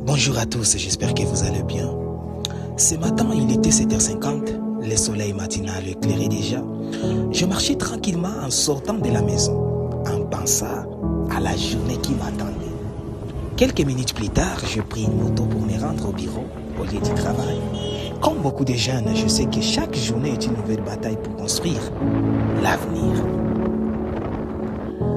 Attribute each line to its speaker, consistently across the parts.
Speaker 1: Bonjour à tous, j'espère que vous allez bien. Ce matin, il était 7h50, le soleil matinal éclairait déjà. Je marchais tranquillement en sortant de la maison, en pensant à la journée qui m'attendait. Quelques minutes plus tard, je pris une moto pour me rendre au bureau, au lieu du travail. Comme beaucoup de jeunes, je sais que chaque journée est une nouvelle bataille pour construire l'avenir.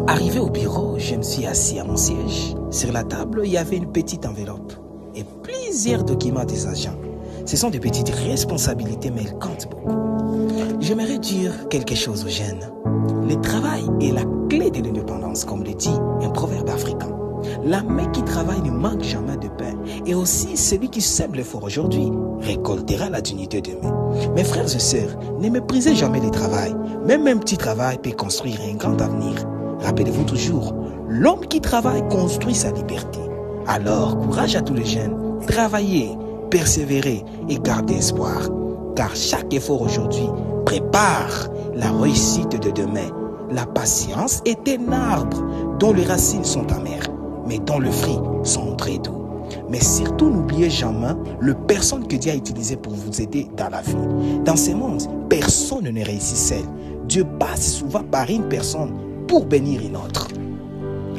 Speaker 1: Arrivé au bureau, je me suis assis à mon siège. Sur la table, il y avait une petite enveloppe et plusieurs documents des agents. Ce sont de petites responsabilités, mais elles comptent beaucoup. J'aimerais dire quelque chose aux jeunes. Le travail est la clé de l'indépendance, comme le dit un proverbe africain. La main qui travaille ne manque jamais de pain. Et aussi, celui qui sème l'effort aujourd'hui récoltera la dignité demain. Mes frères et sœurs, ne méprisez jamais le travail. Même un petit travail peut construire un grand avenir. Rappelez-vous toujours, l'homme qui travaille construit sa liberté. Alors, courage à tous les jeunes. Travaillez, persévérez et gardez espoir. Car chaque effort aujourd'hui prépare la réussite de demain. La patience est un arbre dont les racines sont amères, mais dont les fruits sont très doux. Mais surtout, n'oubliez jamais le personne que Dieu a utilisé pour vous aider dans la vie. Dans ce monde, personne ne réussit seul. Dieu passe souvent par une personne pour bénir une autre.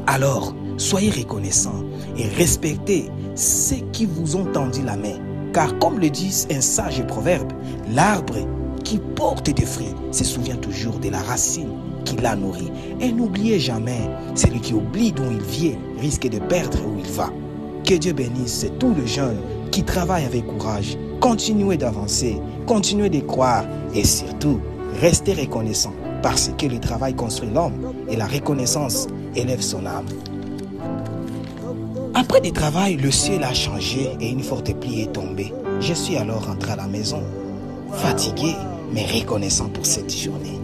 Speaker 1: Alors, soyez reconnaissants et respectez ceux qui vous ont tendu la main. Car comme le dit un sage proverbe, l'arbre qui porte des fruits se souvient toujours de la racine qui l'a nourri. Et n'oubliez jamais, celui qui oublie d'où il vient risque de perdre où il va. Que Dieu bénisse tous les jeunes qui travaillent avec courage. Continuez d'avancer, continuez de croire et surtout, restez reconnaissants parce que le travail construit l'homme et la reconnaissance élève son âme. Après du travail, le ciel a changé et une forte pluie est tombée. Je suis alors rentré à la maison, fatigué mais reconnaissant pour cette journée.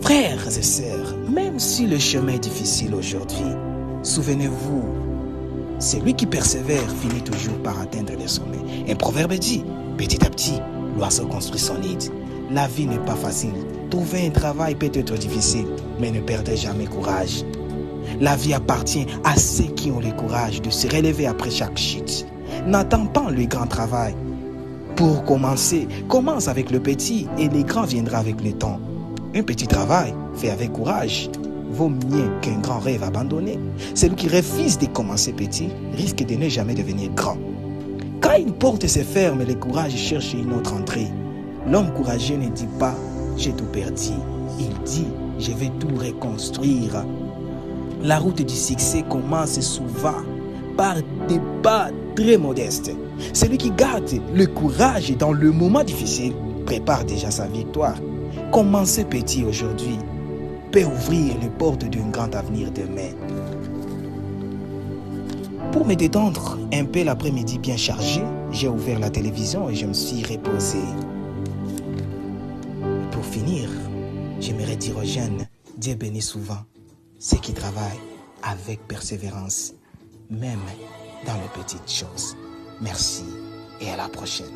Speaker 1: Frères et sœurs, même si le chemin est difficile aujourd'hui, souvenez-vous, celui qui persévère finit toujours par atteindre les sommets. Un proverbe dit, petit à petit, l'oiseau construit son nid. La vie n'est pas facile. Trouver un travail peut être difficile, mais ne perdez jamais courage. La vie appartient à ceux qui ont le courage de se relever après chaque chute. N'attends pas le grand travail. Pour commencer, commence avec le petit et le grand viendra avec le temps. Un petit travail fait avec courage vaut mieux qu'un grand rêve abandonné. Celui qui refuse de commencer petit risque de ne jamais devenir grand. Quand une porte se ferme, le courage cherche une autre entrée. L'homme courageux ne dit pas « j'ai tout perdu ». Il dit « je vais tout reconstruire ». La route du succès commence souvent par des pas très modestes. Celui qui garde le courage dans le moment difficile prépare déjà sa victoire. Commencer petit aujourd'hui peut ouvrir les portes d'un grand avenir demain. Pour me détendre un peu l'après-midi bien chargé, j'ai ouvert la télévision et je me suis reposé. Pour finir, j'aimerais dire aux jeunes, Dieu bénit souvent ceux qui travaillent avec persévérance, même dans les petites choses. Merci et à la prochaine.